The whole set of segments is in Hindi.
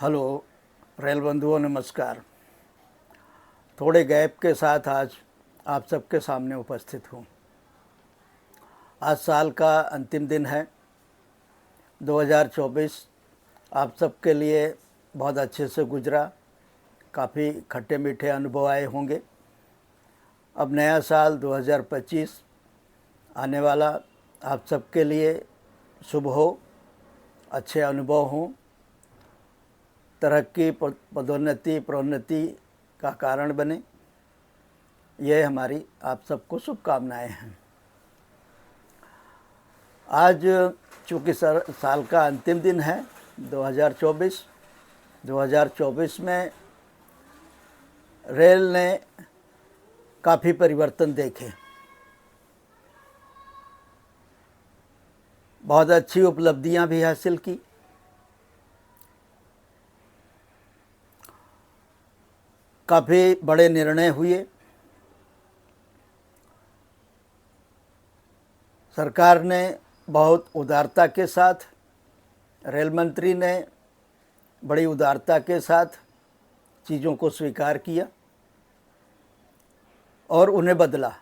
हेलो रेल बंधुओं, नमस्कार। थोड़े गैप के साथ आज आप सबके सामने उपस्थित हूँ। आज साल का अंतिम दिन है 2024। आप सबके लिए बहुत अच्छे से गुजरा, काफ़ी खट्टे मीठे अनुभव आए होंगे। अब नया साल 2025 आने वाला, आप सबके लिए शुभ हो, अच्छे अनुभव हों, तरक्की पदोन्नति प्रोन्नति का कारण बने। ये हमारी आप सबको शुभकामनाएं हैं। आज चूँकि साल का अंतिम दिन है 2024 में रेल ने काफ़ी परिवर्तन देखे, बहुत अच्छी उपलब्धियां भी हासिल की। काफ़ी बड़े निर्णय हुए। सरकार ने बहुत उदारता के साथ, रेल मंत्री ने बड़ी उदारता के साथ चीज़ों को स्वीकार किया और उन्हें बदला,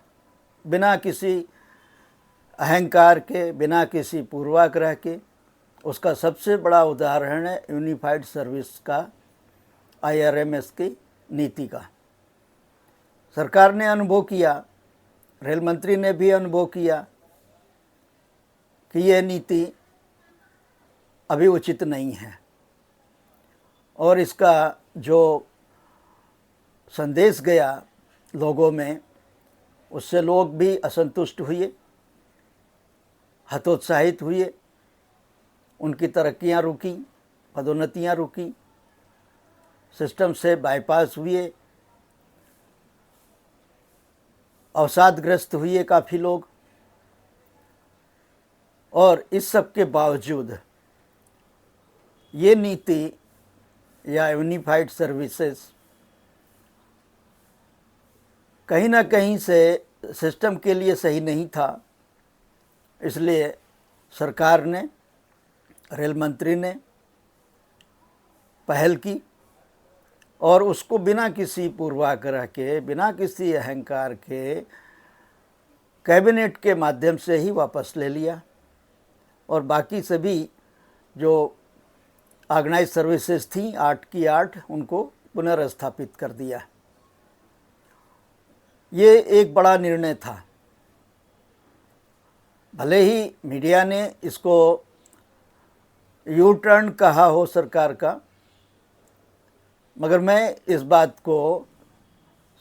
बिना किसी अहंकार के, बिना किसी पूर्वाग्रह के। उसका सबसे बड़ा उदाहरण है यूनिफाइड सर्विस का, IRMS की नीति का। सरकार ने अनुभव किया, रेल मंत्री ने भी अनुभव किया कि यह नीति अभी उचित नहीं है और इसका जो संदेश गया लोगों में, उससे लोग भी असंतुष्ट हुए, हतोत्साहित हुए। उनकी तरक्कियां रुकी, पदोन्नतियां रुकी, सिस्टम से बाईपास हुए, अवसादग्रस्त हुए काफ़ी लोग। और इस सब के बावजूद ये नीति या यूनिफाइड सर्विसेज कहीं ना कहीं से सिस्टम के लिए सही नहीं था। इसलिए सरकार ने, रेल मंत्री ने पहल की और उसको बिना किसी पूर्वाग्रह के, बिना किसी अहंकार के, कैबिनेट के माध्यम से ही वापस ले लिया और बाकी सभी जो ऑर्गेनाइज सर्विसेज थी 8 की 8, उनको पुनर्स्थापित कर दिया। ये एक बड़ा निर्णय था। भले ही मीडिया ने इसको यू टर्न कहा हो सरकार का, मगर मैं इस बात को,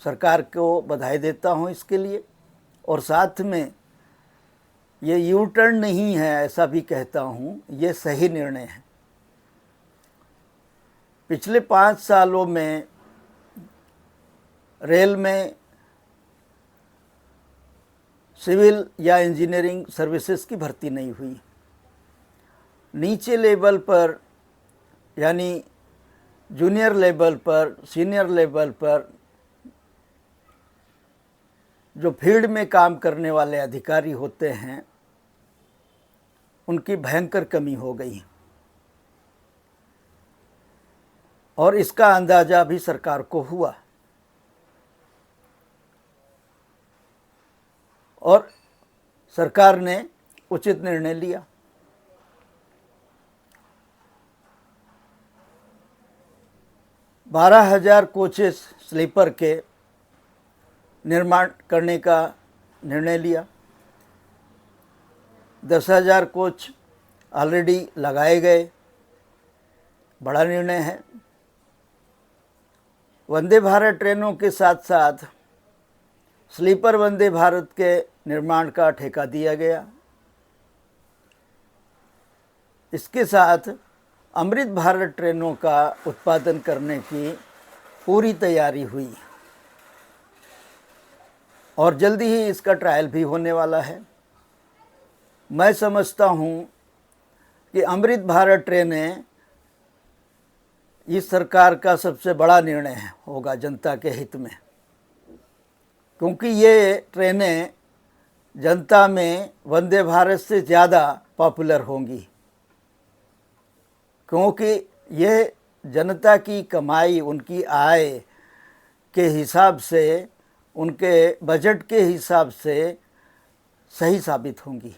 सरकार को बधाई देता हूँ इसके लिए। और साथ में ये यू टर्न नहीं है ऐसा भी कहता हूँ, ये सही निर्णय है। पिछले 5 सालों में रेल में सिविल या इंजीनियरिंग सर्विसेज की भर्ती नहीं हुई। नीचे लेवल पर, यानी जूनियर लेवल पर, सीनियर लेवल पर जो फील्ड में काम करने वाले अधिकारी होते हैं, उनकी भयंकर कमी हो गई और इसका अंदाज़ा भी सरकार को हुआ और सरकार ने उचित निर्णय लिया। 12,000 कोचेस स्लीपर के निर्माण करने का निर्णय लिया। 10,000 कोच ऑलरेडी लगाए गए, बड़ा निर्णय है। वंदे भारत ट्रेनों के साथ साथ स्लीपर वंदे भारत के निर्माण का ठेका दिया गया। इसके साथ अमृत भारत ट्रेनों का उत्पादन करने की पूरी तैयारी हुई और जल्दी ही इसका ट्रायल भी होने वाला है। मैं समझता हूँ कि अमृत भारत ट्रेनें इस सरकार का सबसे बड़ा निर्णय होगा जनता के हित में, क्योंकि ये ट्रेनें जनता में वंदे भारत से ज़्यादा पॉपुलर होंगी, क्योंकि ये जनता की कमाई, उनकी आय के हिसाब से, उनके बजट के हिसाब से सही साबित होंगी।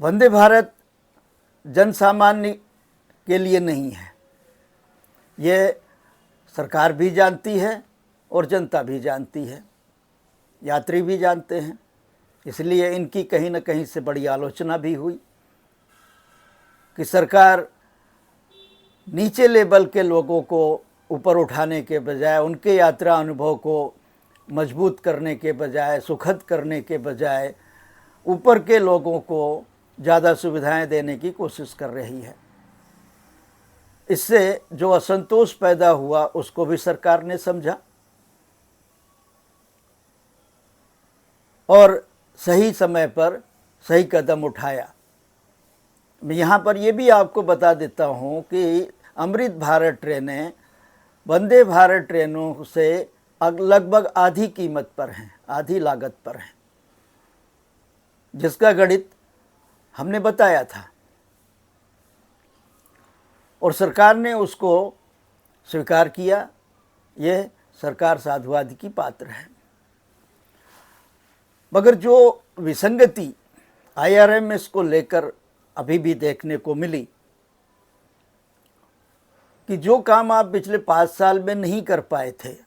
वंदे भारत जन सामान्य के लिए नहीं है, ये सरकार भी जानती है और जनता भी जानती है, यात्री भी जानते हैं। इसलिए इनकी कहीं न कहीं से बड़ी आलोचना भी हुई कि सरकार नीचे लेवल के लोगों को ऊपर उठाने के बजाय, उनके यात्रा अनुभव को मजबूत करने के बजाय, सुखद करने के बजाय ऊपर के लोगों को ज़्यादा सुविधाएं देने की कोशिश कर रही है। इससे जो असंतोष पैदा हुआ उसको भी सरकार ने समझा और सही समय पर सही कदम उठाया। मैं यहाँ पर ये भी आपको बता देता हूँ कि अमृत भारत ट्रेनें वंदे भारत ट्रेनों से लगभग आधी कीमत पर हैं, आधी लागत पर हैं, जिसका गणित हमने बताया था और सरकार ने उसको स्वीकार किया। यह सरकार साधुवाद की पात्र है। मगर जो विसंगति IRMS को लेकर अभी भी देखने को मिली कि जो काम आप पिछले 5 साल में नहीं कर पाए थे,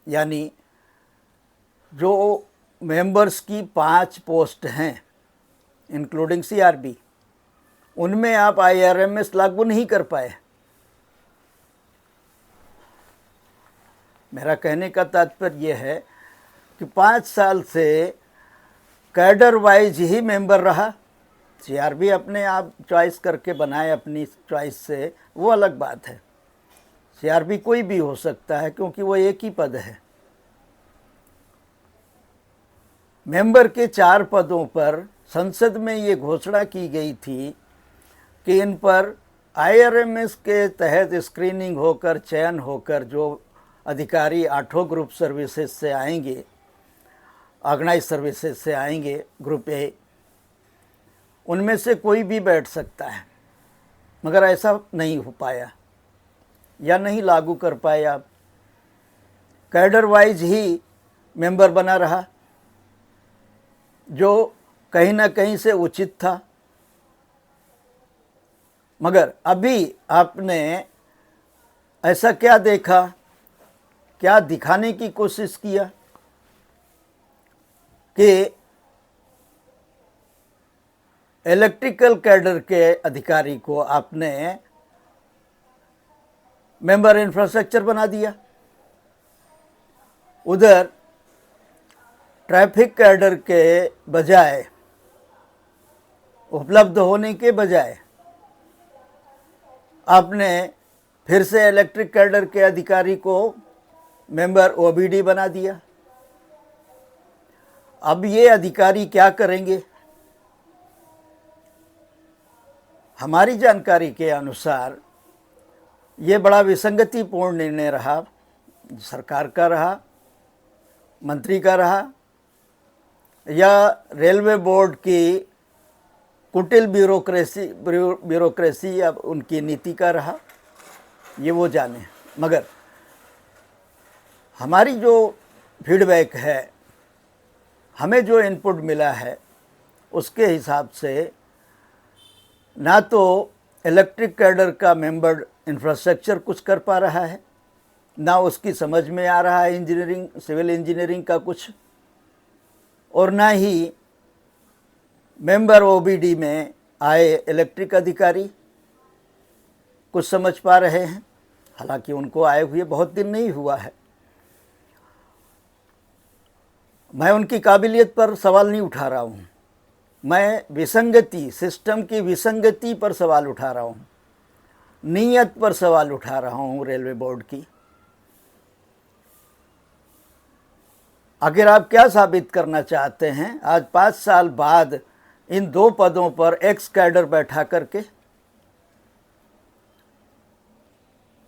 यानी जो मेंबर्स की 5 पोस्ट हैं इंक्लूडिंग CRB, उनमें आप IRMS लागू नहीं कर पाए। मेरा कहने का तात्पर्य यह है कि 5 साल से कैडर वाइज ही मेंबर रहा। CRB अपने आप चॉइस करके बनाए अपनी चॉइस से, वो अलग बात है। CRB कोई भी हो सकता है क्योंकि वो एक ही पद है। मेंबर के 4 पदों पर संसद में ये घोषणा की गई थी कि इन पर IRMS के तहत स्क्रीनिंग होकर, चयन होकर जो अधिकारी 8 ग्रुप सर्विसेज से आएंगे, ऑर्गेनाइज सर्विसेज से आएंगे, ग्रुप A, उनमें से कोई भी बैठ सकता है। मगर ऐसा नहीं हो पाया या नहीं लागू कर पाए आप। कैडर वाइज ही मेंबर बना रहा, जो कहीं ना कहीं से उचित था। मगर अभी आपने ऐसा क्या देखा, क्या दिखाने की कोशिश किया कि इलेक्ट्रिकल कैडर के अधिकारी को आपने मेंबर इंफ्रास्ट्रक्चर बना दिया, उधर ट्रैफिक कैडर के बजाय, उपलब्ध होने के बजाय आपने फिर से इलेक्ट्रिक कैडर के अधिकारी को मेंबर OBD बना दिया। अब ये अधिकारी क्या करेंगे? हमारी जानकारी के अनुसार ये बड़ा विसंगतिपूर्ण निर्णय रहा, सरकार का रहा, मंत्री का रहा, या रेलवे बोर्ड की कुटिल ब्यूरोक्रेसी अब उनकी नीति का रहा, ये वो जाने। मगर हमारी जो फीडबैक है, हमें जो इनपुट मिला है, उसके हिसाब से ना तो इलेक्ट्रिक कैडर का मेंबर इंफ्रास्ट्रक्चर कुछ कर पा रहा है, ना उसकी समझ में आ रहा है इंजीनियरिंग, सिविल इंजीनियरिंग का कुछ, और ना ही मेंबर OBD में आए इलेक्ट्रिक अधिकारी कुछ समझ पा रहे हैं। हालांकि उनको आए हुए बहुत दिन नहीं हुआ है। मैं उनकी काबिलियत पर सवाल नहीं उठा रहा हूँ, मैं विसंगति, सिस्टम की विसंगति पर सवाल उठा रहा हूँ, नीयत पर सवाल उठा रहा हूँ रेलवे बोर्ड की। आखिर आप क्या साबित करना चाहते हैं? आज 5 साल बाद इन 2 पदों पर एक्स कैडर बैठा करके,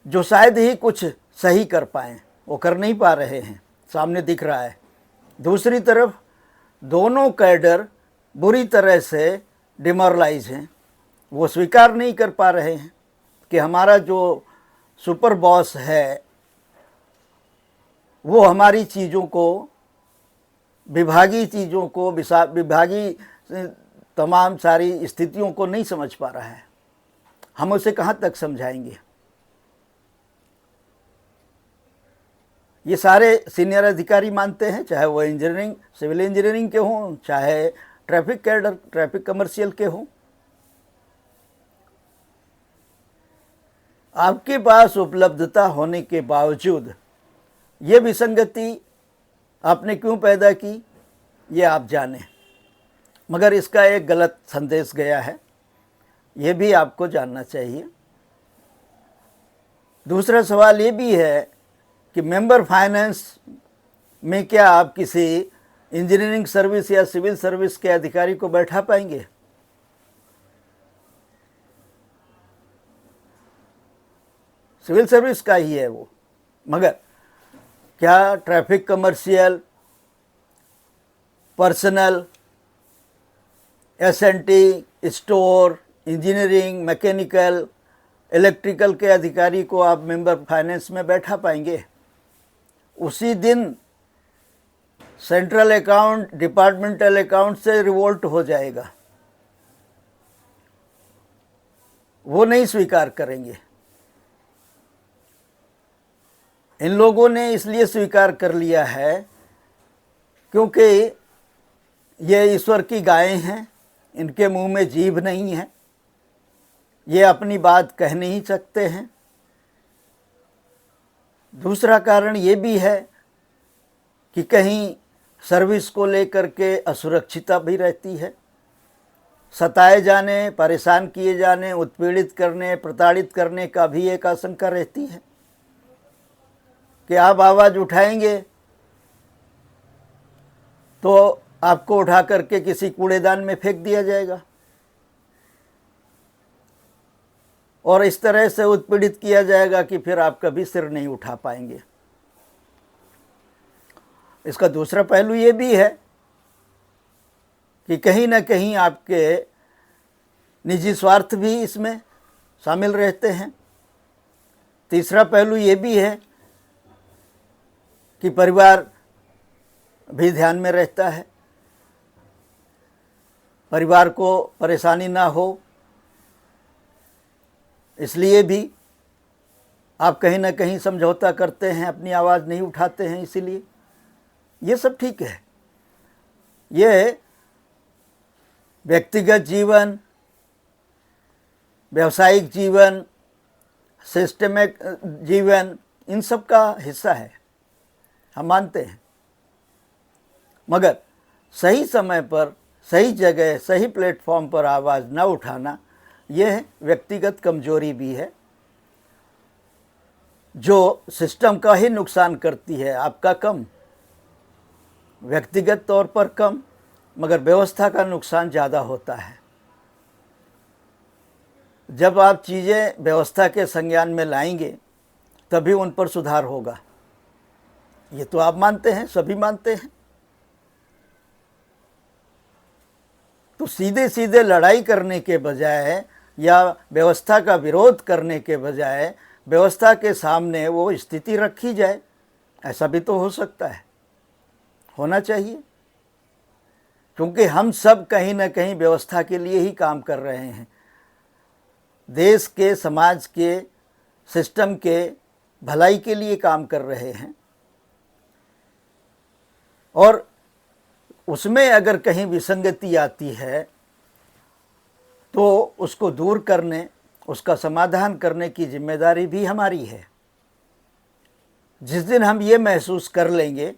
जो शायद ही कुछ सही कर पाएँ, वो कर नहीं पा रहे हैं, सामने दिख रहा है। दूसरी तरफ दोनों कैडर बुरी तरह से डिमोरलाइज हैं, वो स्वीकार नहीं कर पा रहे हैं कि हमारा जो सुपर बॉस है वो हमारी चीज़ों को, विभागीय चीज़ों को, विभागीय तमाम सारी स्थितियों को नहीं समझ पा रहा है। हम उसे कहाँ तक समझाएंगे? ये सारे सीनियर अधिकारी मानते हैं, चाहे वो इंजीनियरिंग, सिविल इंजीनियरिंग के हों, चाहे ट्रैफिक कैडर, ट्रैफिक कमर्शियल के हों। आपके पास उपलब्धता होने के बावजूद ये विसंगति आपने क्यों पैदा की, ये आप जानें। मगर इसका एक गलत संदेश गया है, ये भी आपको जानना चाहिए। दूसरा सवाल ये भी है कि मेंबर फाइनेंस में क्या आप किसी इंजीनियरिंग सर्विस या सिविल सर्विस के अधिकारी को बैठा पाएंगे? सिविल सर्विस का ही है वो, मगर क्या traffic commercial, personal, SNT, store, engineering, mechanical, electrical के अधिकारी को आप मेंबर फाइनेंस में बैठा पाएंगे? उसी दिन सेंट्रल अकाउंट, डिपार्टमेंटल अकाउंट से रिवोल्ट हो जाएगा, वो नहीं स्वीकार करेंगे। इन लोगों ने इसलिए स्वीकार कर लिया है क्योंकि ये ईश्वर की गायें हैं, इनके मुंह में जीभ नहीं है, ये अपनी बात कह नहीं सकते हैं। दूसरा कारण ये भी है कि कहीं सर्विस को लेकर के असुरक्षिता भी रहती है। सताए जाने, परेशान किए जाने, उत्पीड़ित करने, प्रताड़ित करने का भी एक आशंका रहती है कि आप आवाज़ उठाएंगे तो आपको उठा करके किसी कूड़ेदान में फेंक दिया जाएगा और इस तरह से उत्पीड़ित किया जाएगा कि फिर आप कभी सिर नहीं उठा पाएंगे। इसका दूसरा पहलू ये भी है कि कहीं ना कहीं आपके निजी स्वार्थ भी इसमें शामिल रहते हैं। तीसरा पहलू ये भी है कि परिवार भी ध्यान में रहता है, परिवार को परेशानी ना हो, इसलिए भी आप कहीं ना कहीं समझौता करते हैं, अपनी आवाज़ नहीं उठाते हैं। इसीलिए ये सब ठीक है। ये व्यक्तिगत जीवन, व्यावसायिक जीवन, सिस्टमिक जीवन, इन सब का हिस्सा है, हम मानते हैं। मगर सही समय पर, सही जगह, सही प्लेटफॉर्म पर आवाज़ न उठाना, यह व्यक्तिगत कमजोरी भी है जो सिस्टम का ही नुकसान करती है, आपका कम, व्यक्तिगत तौर पर कम, मगर व्यवस्था का नुकसान ज़्यादा होता है। जब आप चीज़ें व्यवस्था के संज्ञान में लाएंगे तभी उन पर सुधार होगा। ये तो आप मानते हैं, सभी मानते हैं। तो सीधे सीधे लड़ाई करने के बजाय या व्यवस्था का विरोध करने के बजाय व्यवस्था के सामने वो स्थिति रखी जाए, ऐसा भी तो हो सकता है, होना चाहिए। क्योंकि हम सब कहीं ना कहीं व्यवस्था के लिए ही काम कर रहे हैं, देश के, समाज के, सिस्टम के भलाई के लिए काम कर रहे हैं। और उसमें अगर कहीं विसंगति आती है तो उसको दूर करने, उसका समाधान करने की जिम्मेदारी भी हमारी है। जिस दिन हम ये महसूस कर लेंगे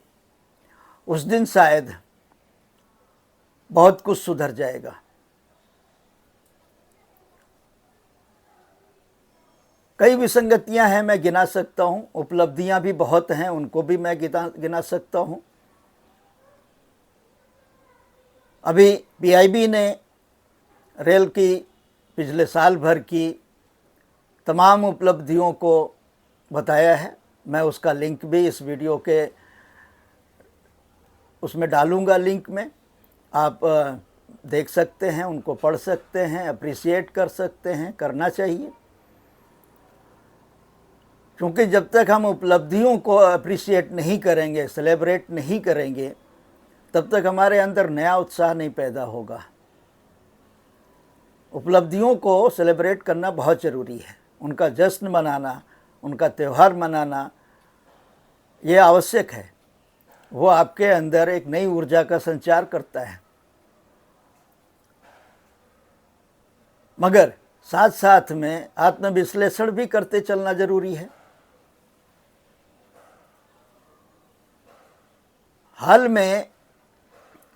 उस दिन शायद बहुत कुछ सुधर जाएगा। कई विसंगतियां हैं, मैं गिना सकता हूं, उपलब्धियां भी बहुत हैं, उनको भी मैं गिना सकता हूं। अभी पीआईबी ने रेल की पिछले साल भर की तमाम उपलब्धियों को बताया है। मैं उसका लिंक भी इस वीडियो के उसमें डालूंगा, लिंक में आप देख सकते हैं, उनको पढ़ सकते हैं, अप्रिशिएट कर सकते हैं, करना चाहिए। क्योंकि जब तक हम उपलब्धियों को अप्रिशिएट नहीं करेंगे, सेलिब्रेट नहीं करेंगे, तब तक हमारे अंदर नया उत्साह नहीं पैदा होगा। उपलब्धियों को सेलिब्रेट करना बहुत ज़रूरी है, उनका जश्न मनाना, उनका त्यौहार मनाना ये आवश्यक है। वो आपके अंदर एक नई ऊर्जा का संचार करता है। मगर साथ साथ में आत्मविश्लेषण भी करते चलना जरूरी है। हाल में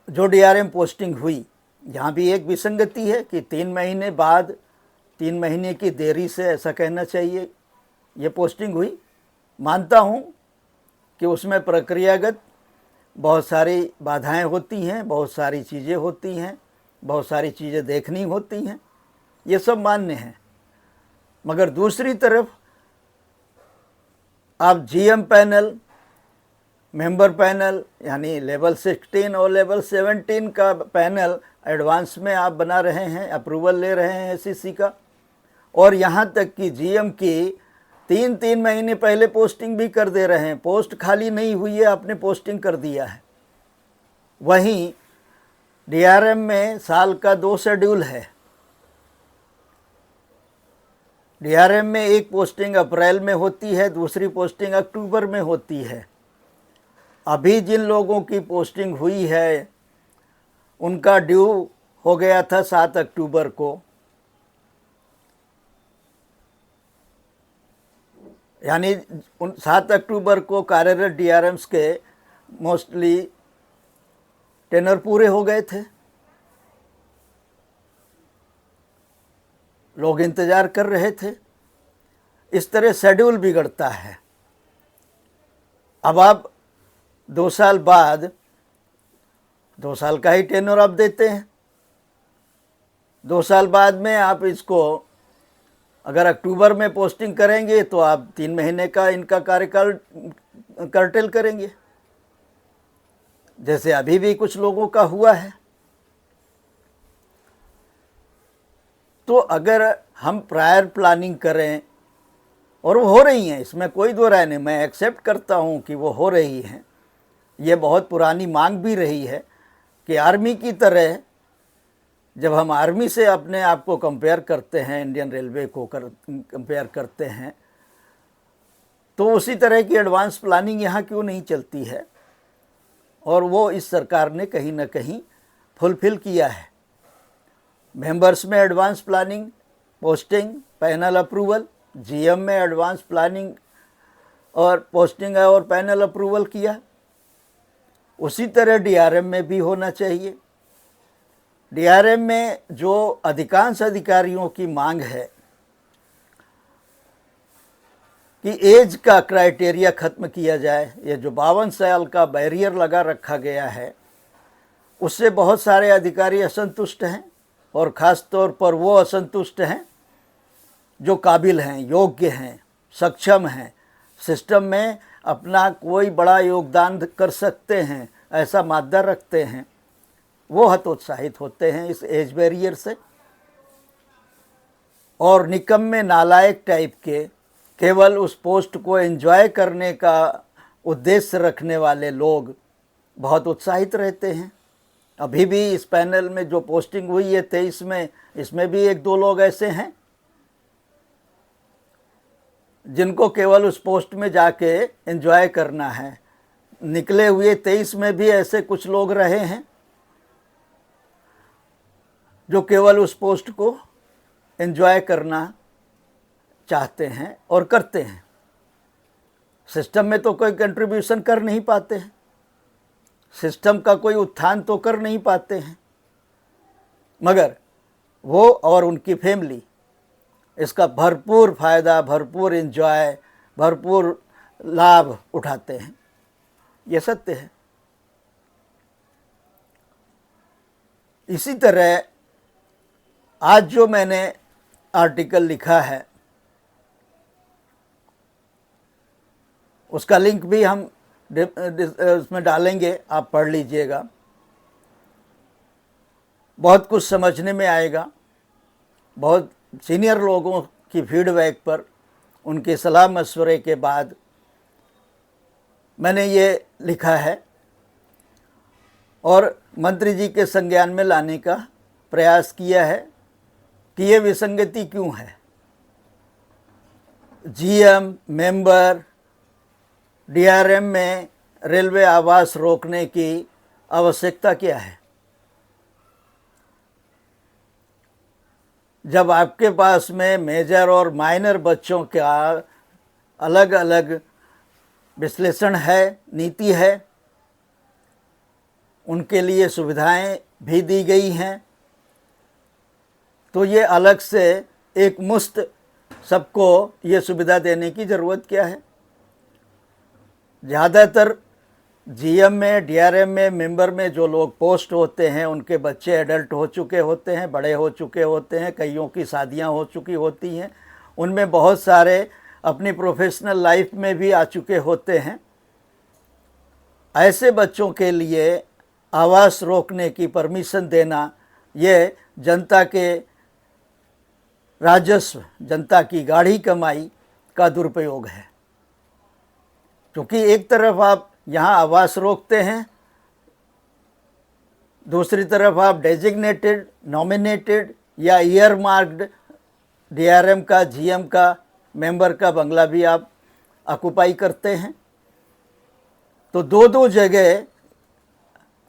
जो डीआरएम पोस्टिंग हुई, यहाँ भी एक विसंगति है कि 3 महीने बाद, 3 महीने की देरी से ऐसा कहना चाहिए ये पोस्टिंग हुई। मानता हूँ कि उसमें प्रक्रियागत बहुत सारी बाधाएं होती हैं, बहुत सारी चीज़ें होती हैं, बहुत सारी चीज़ें देखनी होती हैं, ये सब मान्य है। मगर दूसरी तरफ आप जीएम पैनल, मेंबर पैनल यानी लेवल 16 और लेवल 17 का पैनल एडवांस में आप बना रहे हैं, अप्रूवल ले रहे हैं एसईसी का, और यहाँ तक कि जीएम की 3 महीने पहले पोस्टिंग भी कर दे रहे हैं। पोस्ट खाली नहीं हुई है, आपने पोस्टिंग कर दिया है। वहीं डीआरएम में साल का 2 शेड्यूल है। डीआरएम में एक पोस्टिंग अप्रैल में होती है, दूसरी पोस्टिंग अक्टूबर में होती है। अभी जिन लोगों की पोस्टिंग हुई है उनका ड्यू हो गया था 7 अक्टूबर को, यानी 7 अक्टूबर को कार्यरत डीआरएम्स के मोस्टली टेनर पूरे हो गए थे। लोग इंतज़ार कर रहे थे। इस तरह शेड्यूल बिगड़ता है। अब आप 2 साल बाद 2 साल का ही टेन्योर आप देते हैं। 2 साल बाद में आप इसको अगर अक्टूबर में पोस्टिंग करेंगे तो आप 3 महीने का इनका कार्यकाल कर्टेल करेंगे, जैसे अभी भी कुछ लोगों का हुआ है। तो अगर हम प्रायर प्लानिंग करें, और वो हो रही हैं, इसमें कोई दो राय नहीं, मैं एक्सेप्ट करता हूँ कि वो हो रही हैं। ये बहुत पुरानी मांग भी रही है कि आर्मी की तरह, जब हम आर्मी से अपने आप को कंपेयर करते हैं, इंडियन रेलवे को कंपेयर करते हैं, तो उसी तरह की एडवांस प्लानिंग यहाँ क्यों नहीं चलती है। और वो इस सरकार ने कहीं ना कहीं फुलफिल किया है। मेंबर्स में advance planning, posting, panel approval, GM में एडवांस प्लानिंग और पोस्टिंग और पैनल अप्रूवल किया। उसी तरह डीआरएम में भी होना चाहिए। डीआरएम में जो अधिकांश अधिकारियों की मांग है कि एज का क्राइटेरिया ख़त्म किया जाए, ये जो 52 साल का बैरियर लगा रखा गया है, उससे बहुत सारे अधिकारी असंतुष्ट हैं। और ख़ास तौर पर वो असंतुष्ट हैं जो काबिल हैं, योग्य हैं, सक्षम हैं, सिस्टम में अपना कोई बड़ा योगदान कर सकते हैं, ऐसा मादा रखते हैं, वो हतोत्साहित होते हैं इस एज बैरियर से। और निकम्मे नालायक टाइप के, केवल उस पोस्ट को एंजॉय करने का उद्देश्य रखने वाले लोग बहुत उत्साहित रहते हैं। अभी भी इस पैनल में जो पोस्टिंग हुई है 23 में, इसमें भी 1-2 लोग ऐसे हैं जिनको केवल उस पोस्ट में जाके एंजॉय करना है। निकले हुए 23 में भी ऐसे कुछ लोग रहे हैं जो केवल उस पोस्ट को एंजॉय करना चाहते हैं और करते हैं। सिस्टम में तो कोई कंट्रीब्यूशन कर नहीं पाते हैं, सिस्टम का कोई उत्थान तो कर नहीं पाते हैं, मगर वो और उनकी फैमिली इसका भरपूर फ़ायदा, भरपूर एंजॉय, भरपूर लाभ उठाते हैं। ये सत्य है। इसी तरह आज जो मैंने आर्टिकल लिखा है उसका लिंक भी हम उसमें डालेंगे, आप पढ़ लीजिएगा। बहुत कुछ समझने में आएगा। बहुत सीनियर लोगों की फीडबैक पर, उनके सलाह मशवरे के बाद मैंने ये लिखा है और मंत्री जी के संज्ञान में लाने का प्रयास किया है कि ये विसंगति क्यों है। जीएम, मेंबर, डीआरएम में रेलवे आवास रोकने की आवश्यकता क्या है? जब आपके पास में मेजर और माइनर बच्चों का अलग अलग विश्लेषण है, नीति है, उनके लिए सुविधाएं भी दी गई हैं, तो ये अलग से एक मुश्त सबको ये सुविधा देने की ज़रूरत क्या है? ज़्यादातर जीएम में, डीआरएम में, मेंबर में जो लोग पोस्ट होते हैं उनके बच्चे एडल्ट हो चुके होते हैं, बड़े हो चुके होते हैं, कईयों की शादियां हो चुकी होती हैं, उनमें बहुत सारे अपनी प्रोफेशनल लाइफ में भी आ चुके होते हैं। ऐसे बच्चों के लिए आवास रोकने की परमिशन देना ये जनता के राजस्व, जनता की गाढ़ी कमाई का दुरुपयोग है। क्योंकि एक तरफ आप यहाँ आवास रोकते हैं, दूसरी तरफ आप डेजिग्नेटेड, नॉमिनेटेड या ईयर मार्क्ड डीआरएम का, जीएम का, मेंबर का बंगला भी आप ऑक्युपाई करते हैं। तो दो दो जगह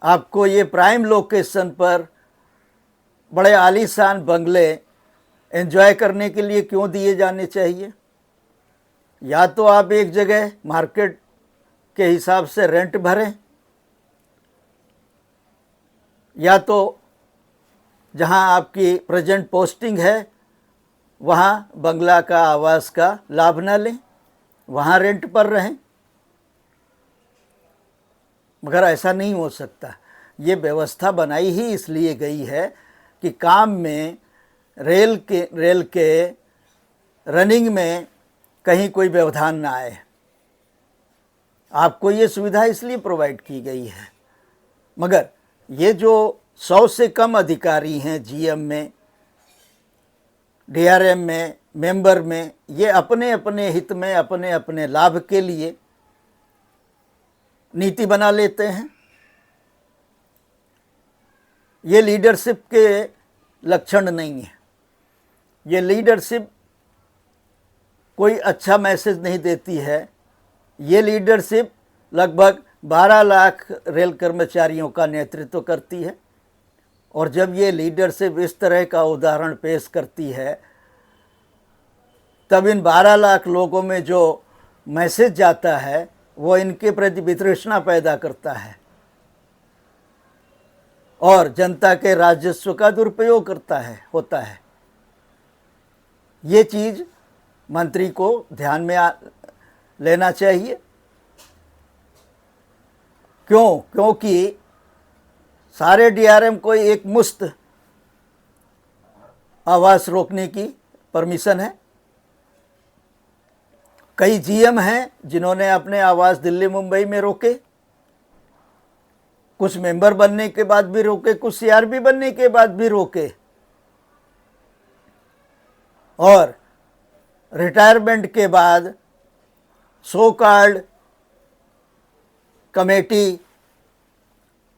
आपको ये प्राइम लोकेशन पर बड़े आलीशान बंगले एंजॉय करने के लिए क्यों दिए जाने चाहिए? या तो आप एक जगह मार्केट के हिसाब से रेंट भरें, या तो जहां आपकी प्रेजेंट पोस्टिंग है वहां बंगला का, आवास का लाभ न लें, वहां रेंट पर रहें। मगर ऐसा नहीं हो सकता। ये व्यवस्था बनाई ही इसलिए गई है कि काम में रेल के रनिंग में कहीं कोई व्यवधान ना आए। आपको ये सुविधा इसलिए प्रोवाइड की गई है। मगर ये जो 100 से कम अधिकारी हैं जीएम में, डीआरएम में, मेंबर में, ये अपने अपने हित में, अपने अपने लाभ के लिए नीति बना लेते हैं। ये लीडरशिप के लक्षण नहीं है। ये लीडरशिप कोई अच्छा मैसेज नहीं देती है। ये लीडरशिप लगभग 12 लाख रेल कर्मचारियों का नेतृत्व करती है। और जब ये लीडरशिप इस तरह का उदाहरण पेश करती है, तब इन 12 लाख लोगों में जो मैसेज जाता है वो इनके प्रति वितृष्णा पैदा करता है और जनता के राजस्व का दुरुपयोग होता है। ये चीज़ मंत्री को ध्यान में लेना चाहिए। क्योंकि सारे डीआरएम को एक मुश्त आवास रोकने की परमिशन है। कई जीएम हैं जिन्होंने अपने आवास दिल्ली, मुंबई में रोके, कुछ मेंबर बनने के बाद भी रोके, कुछ सीआरपी बनने के बाद भी रोके, और रिटायरमेंट के बाद सो कॉल्ड कमेटी,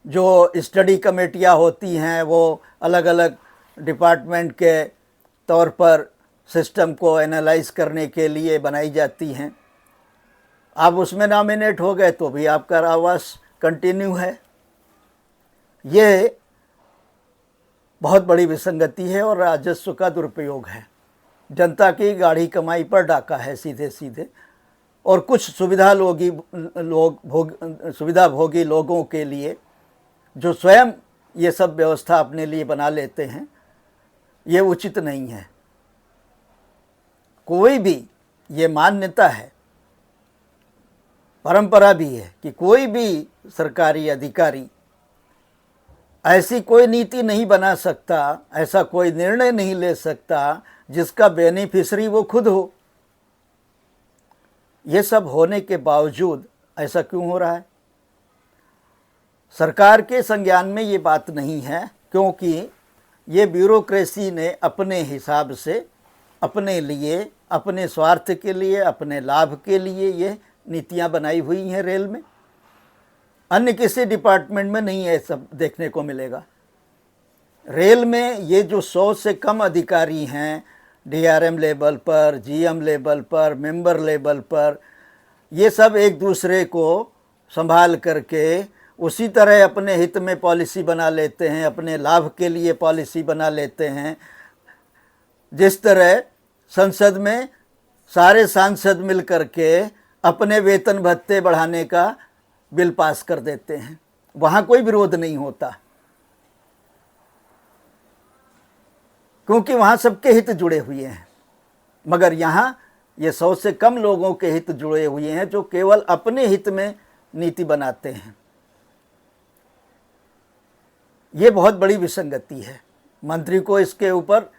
जो स्टडी कमेटियां होती हैं, वो अलग अलग डिपार्टमेंट के तौर पर सिस्टम को एनालाइज करने के लिए बनाई जाती हैं। आप उसमें नॉमिनेट हो गए तो भी आपका आवास कंटिन्यू है। ये बहुत बड़ी विसंगति है और राजस्व का दुरुपयोग है। जनता की गाढ़ी कमाई पर डाका है सीधे सीधे। और कुछ सुविधा भोगी लोगों के लिए जो स्वयं ये सब व्यवस्था अपने लिए बना लेते हैं, ये उचित नहीं है। कोई भी, ये मान्यता है, परंपरा भी है कि कोई भी सरकारी अधिकारी ऐसी कोई नीति नहीं बना सकता, ऐसा कोई निर्णय नहीं ले सकता जिसका बेनिफिशरी वो खुद हो। ये सब होने के बावजूद ऐसा क्यों हो रहा है? सरकार के संज्ञान में ये बात नहीं है, क्योंकि ये ब्यूरोक्रेसी ने अपने हिसाब से, अपने लिए, अपने स्वार्थ के लिए, अपने लाभ के लिए ये नीतियां बनाई हुई हैं रेल में। अन्य किसी डिपार्टमेंट में नहीं है सब देखने को मिलेगा। रेल में ये जो 100 से कम अधिकारी हैं, डीआरएम लेवल पर, जीएम लेवल पर, मेंबर लेवल पर, ये सब एक दूसरे को संभाल करके उसी तरह अपने हित में पॉलिसी बना लेते हैं, अपने लाभ के लिए पॉलिसी बना लेते हैं। जिस तरह संसद में सारे सांसद मिल करके अपने वेतन भत्ते बढ़ाने का बिल पास कर देते हैं, वहाँ कोई विरोध नहीं होता, क्योंकि वहाँ सबके हित जुड़े हुए हैं। मगर यहाँ ये 100 से कम लोगों के हित जुड़े हुए हैं जो केवल अपने हित में नीति बनाते हैं। ये बहुत बड़ी विसंगति है। मंत्री को इसके ऊपर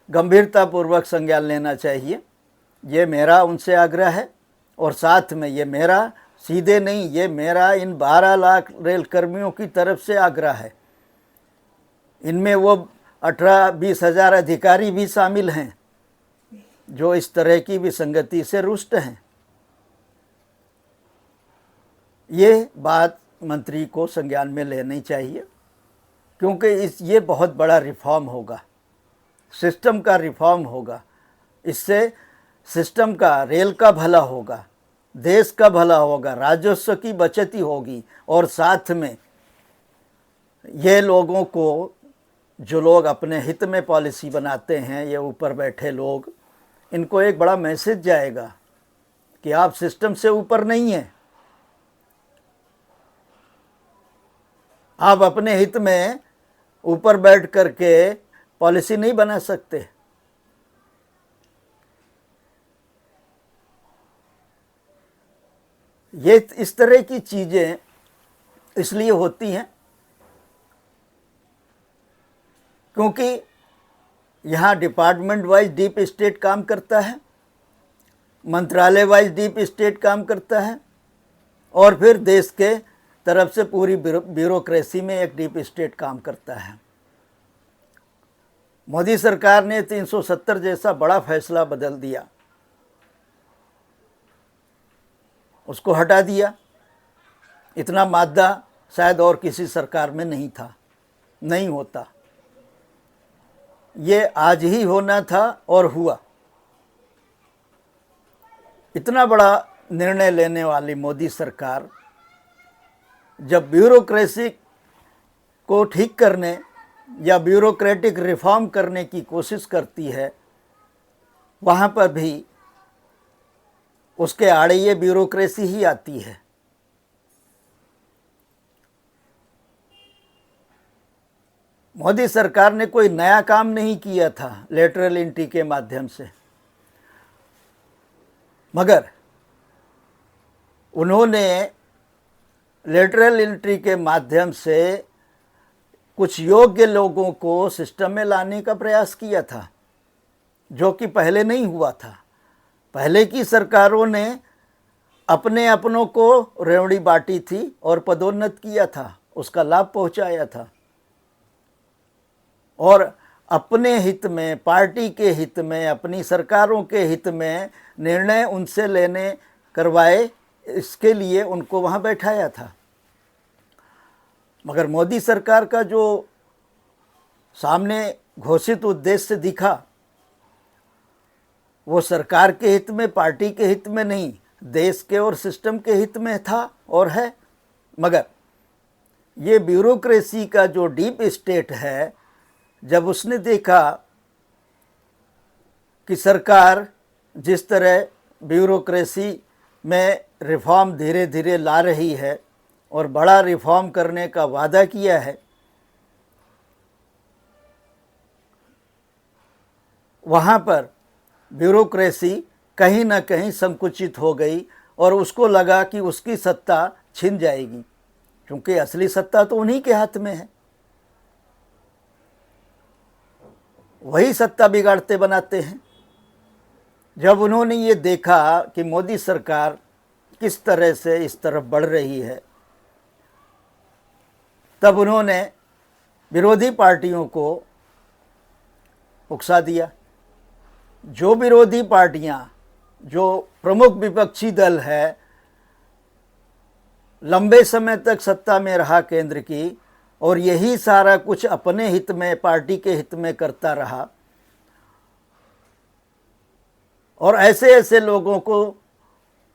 गंभीरतापूर्वक संज्ञान लेना चाहिए। ये मेरा उनसे आग्रह है, और साथ में ये मेरा सीधे नहीं, ये मेरा इन 12 लाख रेल कर्मियों की तरफ से आग्रह है। इनमें वो 18-20 हज़ार अधिकारी भी शामिल हैं जो इस तरह की विसंगति से रुष्ट हैं। ये बात मंत्री को संज्ञान में लेनी चाहिए, क्योंकि ये बहुत बड़ा रिफॉर्म होगा, सिस्टम का रिफॉर्म होगा। इससे सिस्टम का, रेल का भला होगा, देश का भला होगा, राजस्व की बचत ही होगी, और साथ में ये लोगों को, जो लोग अपने हित में पॉलिसी बनाते हैं, ये ऊपर बैठे लोग, इनको एक बड़ा मैसेज जाएगा कि आप सिस्टम से ऊपर नहीं हैं, आप अपने हित में ऊपर बैठ करके पॉलिसी नहीं बना सकते। ये इस तरह की चीज़ें इसलिए होती हैं क्योंकि यहाँ डिपार्टमेंट वाइज डीप स्टेट काम करता है, मंत्रालय वाइज डीप स्टेट काम करता है, और फिर देश के तरफ से पूरी ब्यूरोक्रेसी में एक डीप स्टेट काम करता है। मोदी सरकार ने 370 जैसा बड़ा फैसला बदल दिया, उसको हटा दिया। इतना मादा शायद और किसी सरकार में नहीं था, नहीं होता। ये आज ही होना था और हुआ। इतना बड़ा निर्णय लेने वाली मोदी सरकार जब ब्यूरोक्रेसी को ठीक करने या ब्यूरोक्रेटिक रिफॉर्म करने की कोशिश करती है, वहाँ पर भी उसके आड़े ये ब्यूरोक्रेसी ही आती है। मोदी सरकार ने कोई नया काम नहीं किया था लेटरल एंट्री के माध्यम से, मगर उन्होंने लेटरल एंट्री के माध्यम से कुछ योग्य लोगों को सिस्टम में लाने का प्रयास किया था, जो कि पहले नहीं हुआ था। पहले की सरकारों ने अपने अपनों को रेवड़ी बांटी थी और पदोन्नत किया था, उसका लाभ पहुंचाया था, और अपने हित में, पार्टी के हित में, अपनी सरकारों के हित में निर्णय उनसे लेने करवाए, इसके लिए उनको वहाँ बैठाया था। मगर मोदी सरकार का जो सामने घोषित उद्देश्य दिखा, वो सरकार के हित में, पार्टी के हित में नहीं, देश के और सिस्टम के हित में था और है। मगर ये ब्यूरोक्रेसी का जो डीप स्टेट है, जब उसने देखा कि सरकार जिस तरह ब्यूरोक्रेसी में रिफॉर्म धीरे धीरे ला रही है और बड़ा रिफॉर्म करने का वादा किया है, वहाँ पर ब्यूरोक्रेसी कहीं ना कहीं संकुचित हो गई और उसको लगा कि उसकी सत्ता छिन जाएगी, क्योंकि असली सत्ता तो उन्हीं के हाथ में है। वही सत्ता बिगाड़ते बनाते हैं। जब उन्होंने ये देखा कि मोदी सरकार किस तरह से इस तरफ बढ़ रही है, तब उन्होंने विरोधी पार्टियों को उकसा दिया। जो विरोधी पार्टियां, जो प्रमुख विपक्षी दल है, लंबे समय तक सत्ता में रहा केंद्र की, और यही सारा कुछ अपने हित में, पार्टी के हित में करता रहा, और ऐसे ऐसे लोगों को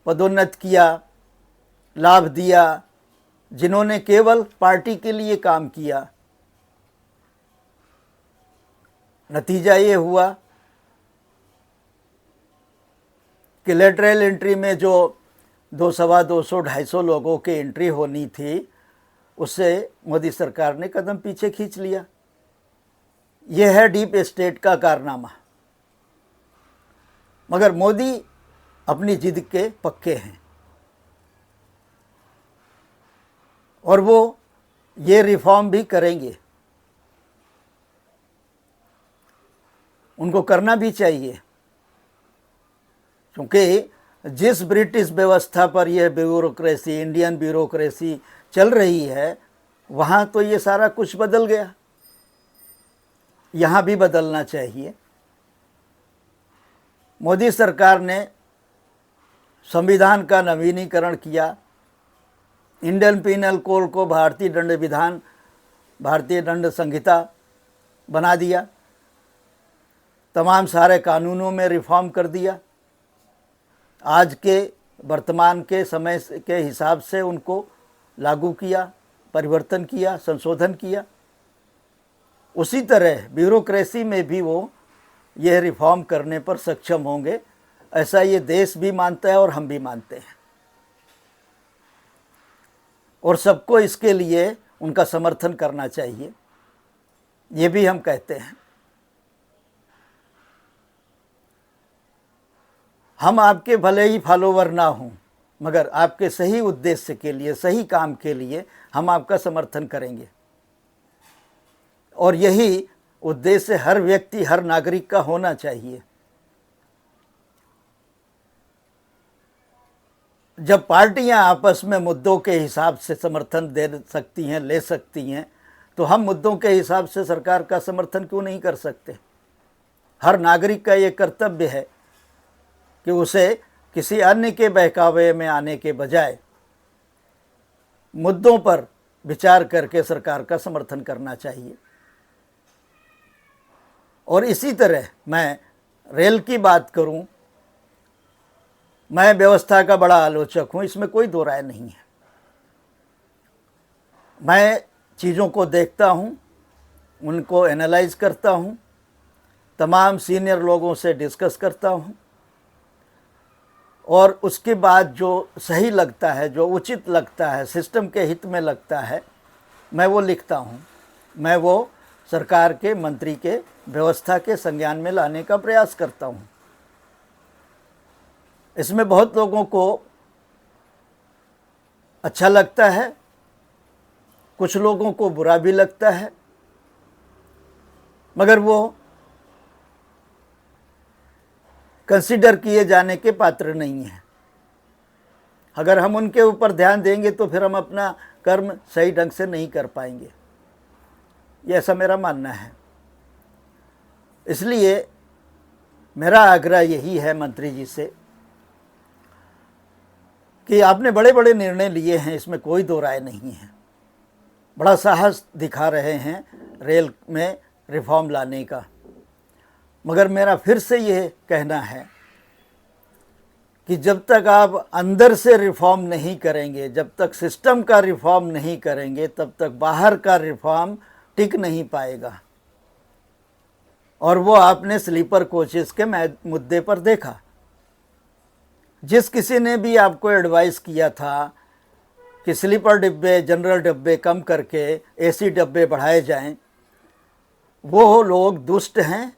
पदोन्नत किया, लाभ दिया, जिन्होंने केवल पार्टी के लिए काम किया। नतीजा ये हुआ कि लेटरल एंट्री में जो 200, 250 लोगों की एंट्री होनी थी, उससे मोदी सरकार ने कदम पीछे खींच लिया। यह है डीप स्टेट का कारनामा। मगर मोदी अपनी जिद के पक्के हैं, और वो ये रिफॉर्म भी करेंगे। उनको करना भी चाहिए, क्योंकि जिस ब्रिटिश व्यवस्था पर यह ब्यूरोक्रेसी, इंडियन ब्यूरोक्रेसी चल रही है, वहाँ तो ये सारा कुछ बदल गया, यहाँ भी बदलना चाहिए। मोदी सरकार ने संविधान का नवीनीकरण किया, इंडियन पीनल कोड को भारतीय दंड संहिता बना दिया, तमाम सारे कानूनों में रिफॉर्म कर दिया, आज के वर्तमान के समय के हिसाब से उनको लागू किया, परिवर्तन किया, संशोधन किया। उसी तरह ब्यूरोक्रेसी में भी वो यह रिफॉर्म करने पर सक्षम होंगे, ऐसा ये देश भी मानता है और हम भी मानते हैं, और सबको इसके लिए उनका समर्थन करना चाहिए, ये भी हम कहते हैं। हम आपके भले ही फॉलोवर ना हों, मगर आपके सही उद्देश्य के लिए, सही काम के लिए हम आपका समर्थन करेंगे, और यही उद्देश्य हर व्यक्ति, हर नागरिक का होना चाहिए। जब पार्टियां आपस में मुद्दों के हिसाब से समर्थन दे सकती हैं, ले सकती हैं, तो हम मुद्दों के हिसाब से सरकार का समर्थन क्यों नहीं कर सकते? हर नागरिक का ये कर्तव्य है कि उसे किसी अन्य के बहकावे में आने के बजाय मुद्दों पर विचार करके सरकार का समर्थन करना चाहिए। और इसी तरह मैं रेल की बात करूं, मैं व्यवस्था का बड़ा आलोचक हूं, इसमें कोई दो राय नहीं है। मैं चीज़ों को देखता हूं, उनको एनालाइज करता हूं, तमाम सीनियर लोगों से डिस्कस करता हूं, और उसके बाद जो सही लगता है, जो उचित लगता है, सिस्टम के हित में लगता है, मैं वो लिखता हूँ, मैं वो सरकार के मंत्री के व्यवस्था के संज्ञान में लाने का प्रयास करता हूँ। इसमें बहुत लोगों को अच्छा लगता है, कुछ लोगों को बुरा भी लगता है, मगर वो कंसीडर किए जाने के पात्र नहीं है। अगर हम उनके ऊपर ध्यान देंगे तो फिर हम अपना कर्म सही ढंग से नहीं कर पाएंगे, ये ऐसा मेरा मानना है। इसलिए मेरा आग्रह यही है मंत्री जी से कि आपने बड़े बड़े निर्णय लिए हैं, इसमें कोई दो राय नहीं है, बड़ा साहस दिखा रहे हैं रेल में रिफॉर्म लाने का, मगर मेरा फिर से ये कहना है कि जब तक आप अंदर से रिफॉर्म नहीं करेंगे, जब तक सिस्टम का रिफॉर्म नहीं करेंगे, तब तक बाहर का रिफॉर्म टिक नहीं पाएगा। और वो आपने स्लीपर कोचेस के मुद्दे पर देखा। जिस किसी ने भी आपको एडवाइस किया था कि स्लीपर डिब्बे, जनरल डिब्बे कम करके एसी डिब्बे बढ़ाए जाएं, वो लोग दुष्ट हैं।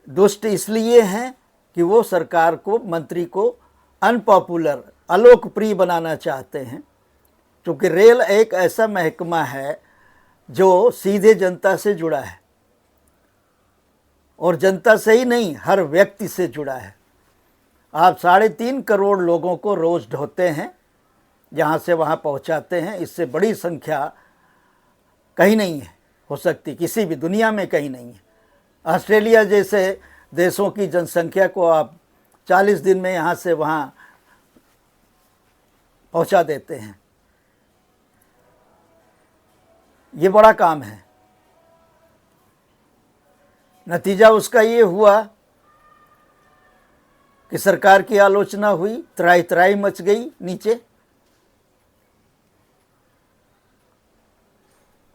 दुष्ट इसलिए हैं कि वो सरकार को, मंत्री को अनपॉपुलर, अलोकप्रिय बनाना चाहते हैं, क्योंकि रेल एक ऐसा महकमा है जो सीधे जनता से जुड़ा है, और जनता से ही नहीं, हर व्यक्ति से जुड़ा है। आप 3.5 करोड़ लोगों को रोज़ ढोते हैं, यहाँ से वहाँ पहुँचाते हैं। इससे बड़ी संख्या कहीं नहीं है, हो सकती किसी भी दुनिया में कहीं नहीं है। ऑस्ट्रेलिया जैसे देशों की जनसंख्या को आप 40 दिन में यहाँ से वहाँ पहुँचा देते हैं। ये बड़ा काम है। नतीजा उसका ये हुआ कि सरकार की आलोचना हुई, त्राही त्राही मच गई नीचे,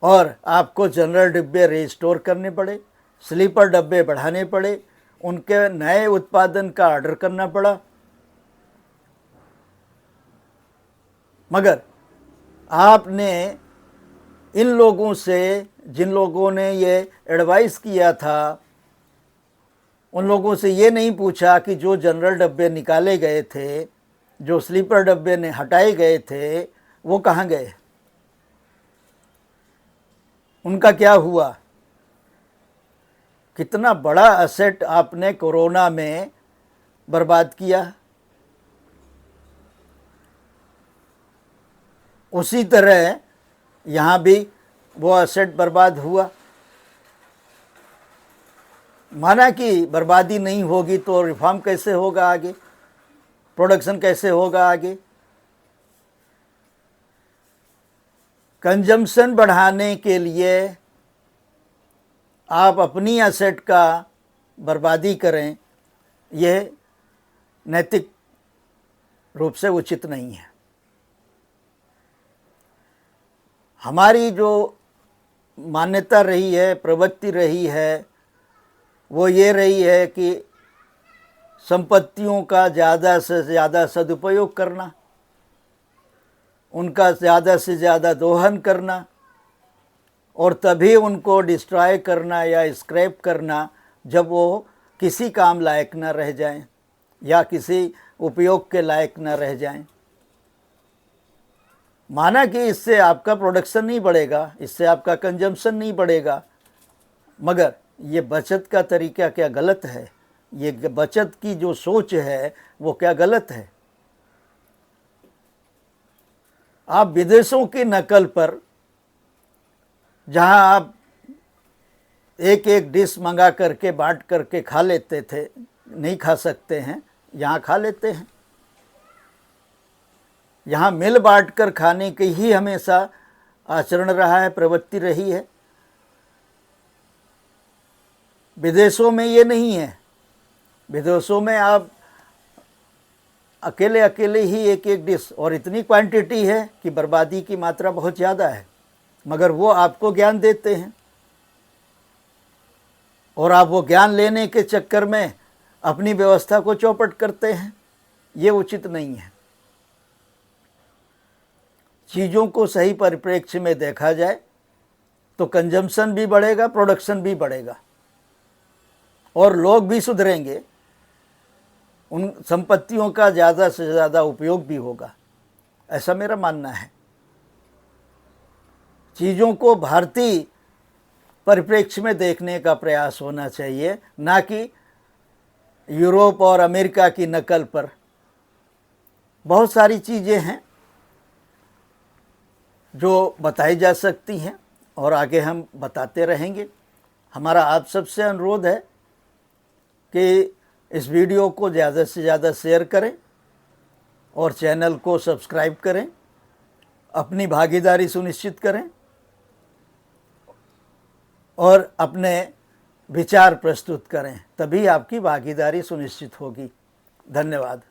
और आपको जनरल डिब्बे रिस्टोर करने पड़े, स्लीपर डब्बे बढ़ाने पड़े, उनके नए उत्पादन का ऑर्डर करना पड़ा। मगर आपने इन लोगों से, जिन लोगों ने ये एडवाइस किया था, उन लोगों से ये नहीं पूछा कि जो जनरल डब्बे निकाले गए थे, जो स्लीपर डब्बे ने हटाए गए थे, वो कहाँ गए, उनका क्या हुआ। कितना बड़ा असेट आपने कोरोना में बर्बाद किया। उसी तरह यहाँ भी वो असेट बर्बाद हुआ। माना कि बर्बादी नहीं होगी तो रिफॉर्म कैसे होगा आगे, प्रोडक्शन कैसे होगा आगे। कंजम्पशन बढ़ाने के लिए आप अपनी एसेट का बर्बादी करें, यह नैतिक रूप से उचित नहीं है। हमारी जो मान्यता रही है, प्रवृत्ति रही है, वो ये रही है कि संपत्तियों का ज़्यादा से ज़्यादा सदुपयोग करना, उनका ज़्यादा से ज़्यादा दोहन करना, और तभी उनको डिस्ट्रॉय करना या स्क्रैप करना जब वो किसी काम लायक न रह जाएं या किसी उपयोग के लायक न रह जाएं। माना कि इससे आपका प्रोडक्शन नहीं बढ़ेगा, इससे आपका कंजम्पशन नहीं बढ़ेगा, मगर ये बचत का तरीका क्या गलत है, ये बचत की जो सोच है वो क्या गलत है। आप विदेशों की नकल पर, जहां आप एक एक डिश मंगा करके बांट करके खा लेते थे, नहीं खा सकते हैं, यहाँ खा लेते हैं। यहाँ मिल बांट कर खाने की ही हमेशा आचरण रहा है, प्रवृत्ति रही है। विदेशों में ये नहीं है। विदेशों में आप अकेले अकेले ही एक एक डिश, और इतनी क्वांटिटी है कि बर्बादी की मात्रा बहुत ज़्यादा है, मगर वो आपको ज्ञान देते हैं और आप वो ज्ञान लेने के चक्कर में अपनी व्यवस्था को चौपट करते हैं। ये उचित नहीं है। चीज़ों को सही परिप्रेक्ष्य में देखा जाए तो कंजम्पशन भी बढ़ेगा, प्रोडक्शन भी बढ़ेगा, और लोग भी सुधरेंगे, उन संपत्तियों का ज़्यादा से ज़्यादा उपयोग भी होगा, ऐसा मेरा मानना है। चीज़ों को भारतीय परिप्रेक्ष्य में देखने का प्रयास होना चाहिए, ना कि यूरोप और अमेरिका की नकल पर। बहुत सारी चीज़ें हैं जो बताई जा सकती हैं और आगे हम बताते रहेंगे। हमारा आप सबसे अनुरोध है कि इस वीडियो को ज़्यादा से ज़्यादा शेयर करें और चैनल को सब्सक्राइब करें, अपनी भागीदारी सुनिश्चित करें और अपने विचार प्रस्तुत करें, तभी आपकी भागीदारी सुनिश्चित होगी। धन्यवाद।